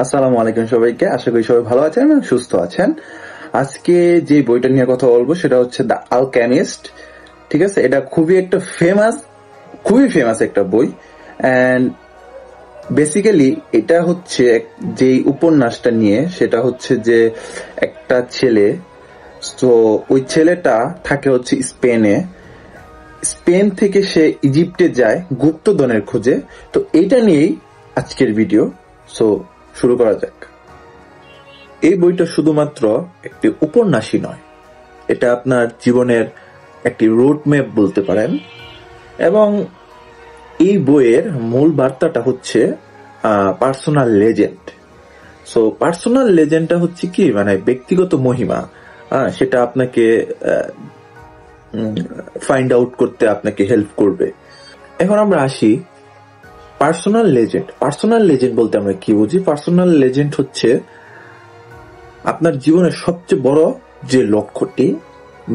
আসসালামু আলাইকুম সবাইকে। আশা করি সবাই ভালো আছেন এবং সুস্থ আছেন। আজকে যে বইটা নিয়ে কথা বলবো সেটা হচ্ছে দ্য আলকেমিস্ট। ঠিক আছে, এটা খুবই ফেমাস একটা বই। অ্যান্ড বেসিক্যালি এটা হচ্ছে যে উপন্যাসটা নিয়ে, সেটা হচ্ছে যে একটা ছেলে, তো ওই ছেলেটা থাকে হচ্ছে স্পেন থেকে সে ইজিপ্টে যায় গুপ্তধনের খোঁজে। তো এটা নিয়েই আজকের ভিডিও। সো শুরু করা যাক। এই বইটা শুধুমাত্র একটি উপন্যাসই নয়, এটা আপনার জীবনের একটি রোড ম্যাপ বলতে পারেন। এবং এই বইয়ের মূল বার্তাটা হচ্ছে পার্সোনাল লেজেন্ড। সো পার্সোনাল লেজেন্ডটা হচ্ছে কি, মানে ব্যক্তিগত মহিমা, সেটা আপনাকে ফাইন্ড আউট করতে আপনাকে হেল্প করবে। এখন আমরা আসি পার্সোনাল লেজেন্ড বলতে আমরা কি বুঝি। পার্সোনাল লেজেন্ড হচ্ছে আপনার জীবনের সবচেয়ে বড় যে লক্ষ্যটি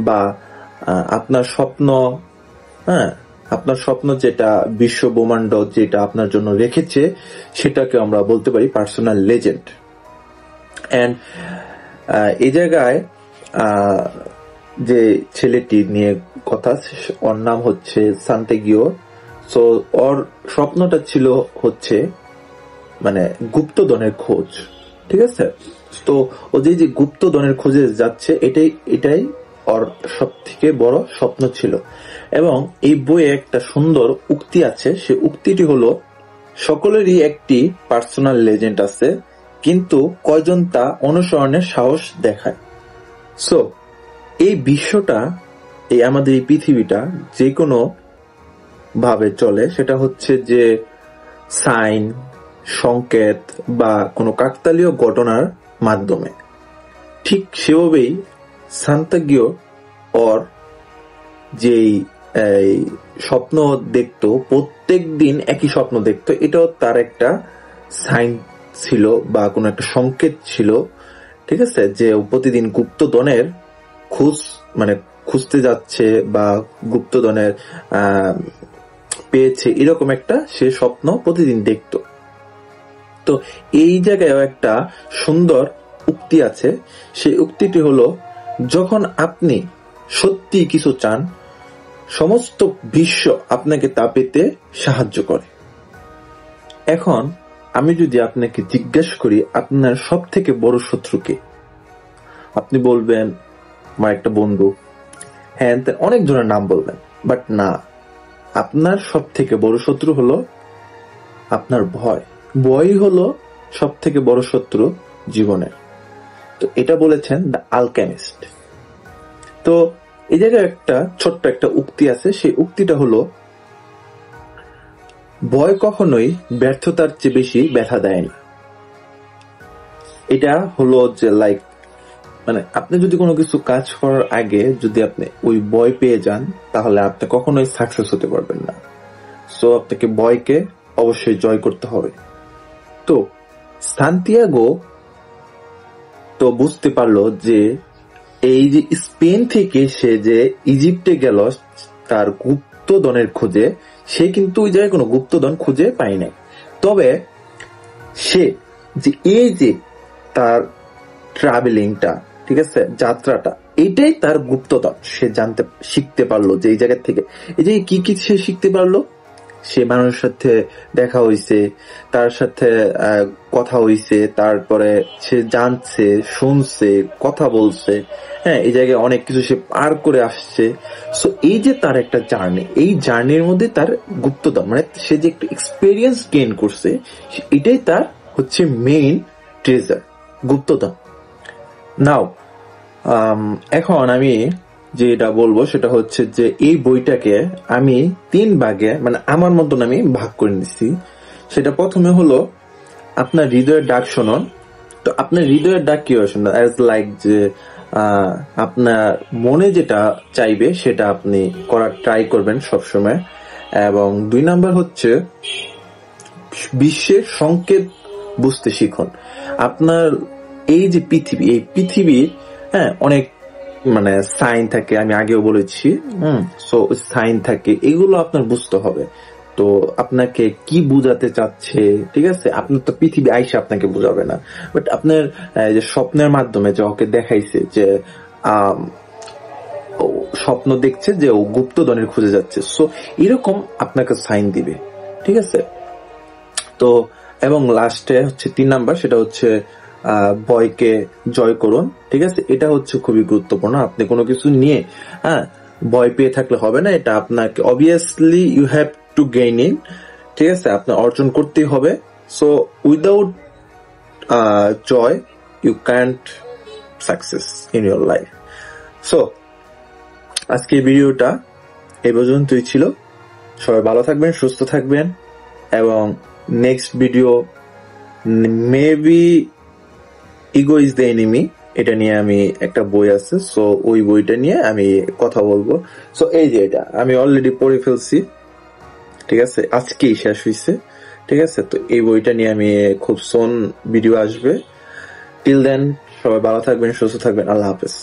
বা আপনার স্বপ্ন যেটা বিশ্ব ব্রহ্মাণ্ড যেটা আপনার জন্য রেখেছে, সেটাকে আমরা বলতে পারি পার্সোনাল লেজেন্ড। এন্ড এই জায়গায় যে ছেলেটি নিয়ে কথা, ওর নাম হচ্ছে সান্তিয়াগো। সো ওর স্বপ্নটা ছিল হচ্ছে মানে গুপ্তধনের খোঁজ। ঠিক আছে, তো ও যে গুপ্তধনের খোঁজে যাচ্ছে, এটাই ওর সব থেকে বড় স্বপ্ন ছিল। এবং এই বইয়ে একটা সুন্দর উক্তি আছে, সে উক্তিটি হলো, সকলেরই একটি পার্সোনাল লেজেন্ড আছে, কিন্তু কয়জন তা অনুসরণের সাহস দেখায়। সো এই বিশ্বটা, আমাদের এই পৃথিবীটা যে কোনো ভাবে চলে, সেটা হচ্ছে যে সাইন, সংকেত বা কোনো কাকতালীয় ঘটনার মাধ্যমে। ঠিক সেভাবেই সান্তিয়াগো ওর যেই স্বপ্ন দেখতো, প্রত্যেক দিন একই স্বপ্ন দেখতো, এটাও তার একটা সাইন ছিল বা কোনো একটা সংকেত ছিল। ঠিক আছে, যে প্রতিদিন গুপ্তধনের খুঁজতে যাচ্ছে বা গুপ্তধনের পেয়েছে, এরকম একটা সে স্বপ্ন প্রতিদিন দেখতো। তো এই জায়গায় একটা সুন্দর উক্তি আছে, সেই উক্তিটি হলো, যখন আপনি সত্যি কিছু চান, সমস্ত বিশ্ব আপনাকে তা পেতে সাহায্য করে। এখন আমি যদি আপনাকে জিজ্ঞেস করি আপনার সব থেকে বড় শত্রুকে, আপনি বলবেন আমার একটা বন্ধু, হ্যাঁ, অনেক জনের নাম বলবেন, বাট না, আপনার সব থেকে বড় শত্রু হলো আপনার ভয় হলো সব থেকে বড় শত্রু জীবনের। তো এটা বলেছেন দ্য আলকেমিস্ট। তো এই জায়গায় একটা ছোট্ট একটা উক্তি আছে, সেই উক্তিটা হলো, ভয় কখনোই ব্যর্থতার চেয়ে বেশি ব্যথা দেয় না। এটা হলো যে মানে আপনি যদি কোনো কিছু কাজ করার আগে যদি আপনি ওই ভয় পেয়ে যান, তাহলে আপনি কখনোই সাকসেস হতে পারবেন না। সো আপনাকে ভয়কে অবশ্যই জয় করতে হবে। তো সান্তিয়াগো তো বুঝতে পারলো যে এই যে স্পেন থেকে সে যে ইজিপ্টে গেল তার গুপ্তধনের খোঁজে, সে কিন্তু ওই জায়গায় কোনো গুপ্তধন খুঁজে পায় নাই। তবে সে যে এই যে তার ট্রাভেলিংটা, ঠিক আছে, যাত্রাটা, এটাই তার গুপ্তধন। সে শিখতে পারলো যে এই জায়গা থেকে এই যে কি সে শিখতে পারলো। সে মানুষের সাথে দেখা হইছে, তার সাথে কথা হইছে, তারপরে সে জানছে, শুনছে, কথা বলছে, হ্যাঁ, এই জায়গায় অনেক কিছু সে পার করে আসছে। সো এই যে তার একটা জার্নি, এই জার্নির মধ্যে তার গুপ্তধন, মানে সে যে একটা এক্সপেরিয়েন্স গেইন করছে, এটাই তার হচ্ছে মেইন ট্রেজার, গুপ্তধন। নাও এখন আমি যেটা বলবো সেটা হচ্ছে যে এই বইটাকে আমি 3 ভাগে, মানে আমার মতন আমি ভাগ করে নিচ্ছি। সেটা প্রথমে হলো আপনার হৃদয়ের ডাক শুনুন। তো আপনার হৃদয়ের ডাক কি হয় শুনুন, অ্যাজ লাইক যে আপনার মনে যেটা চাইবে সেটা আপনি করার ট্রাই করবেন সবসময়। এবং 2 নাম্বার হচ্ছে বিশ্বের সংকেত বুঝতে শিখুন। আপনার এই যে পৃথিবীর হ্যাঁ অনেক মানে সাইন থাকে, আমি আগেও বলেছি। সো সাইন থাকে, এগুলো আপনার বুঝতে হবে। তো আপনাকে কি বুঝাতে চাচ্ছে, ঠিক আছে? আপনার তো পৃথিবী আইসা আপনাকে বুঝাবে না, বাট আপনার যে স্বপ্নের মাধ্যমে যে ওকে দেখাইছে যে ও স্বপ্ন দেখছে যে ও গুপ্তধনের খুঁজে যাচ্ছে, সো এরকম আপনাকে সাইন দিবে, ঠিক আছে? তো এবং লাস্টে হচ্ছে 3 নাম্বার, সেটা হচ্ছে ভয়কে জয় করুন, ঠিক আছে? এটা হচ্ছে খুবই গুরুত্বপূর্ণ। আপনি কোনো কিছু নিয়ে ভয় পেয়ে থাকলে হবে না, এটা আপনাকে obviously you have to gain in, ঠিক আছে? আপনার অর্জন করতেই হবে। So without joy you can't success in your life. So আজকের ভিডিওটা এই পর্যন্তই ছিল। সবাই ভালো থাকবেন, সুস্থ থাকবেন, এবং next video maybe ego is the enemy, এটা নিয়ে আমি একটা বই আছে, সো ওই বইটা নিয়ে আমি কথা বলবো। সো এই যে এটা আমি অলরেডি পড়ে ফেলছি, ঠিক আছে? আজকেই শেষ হয়েছে, ঠিক আছে? তো এই বইটা নিয়ে আমি খুব সোন ভিডিও আসবে। টিল দেন সবাই ভালো থাকবেন, সুস্থ থাকবেন, আল্লাহ হাফেজ।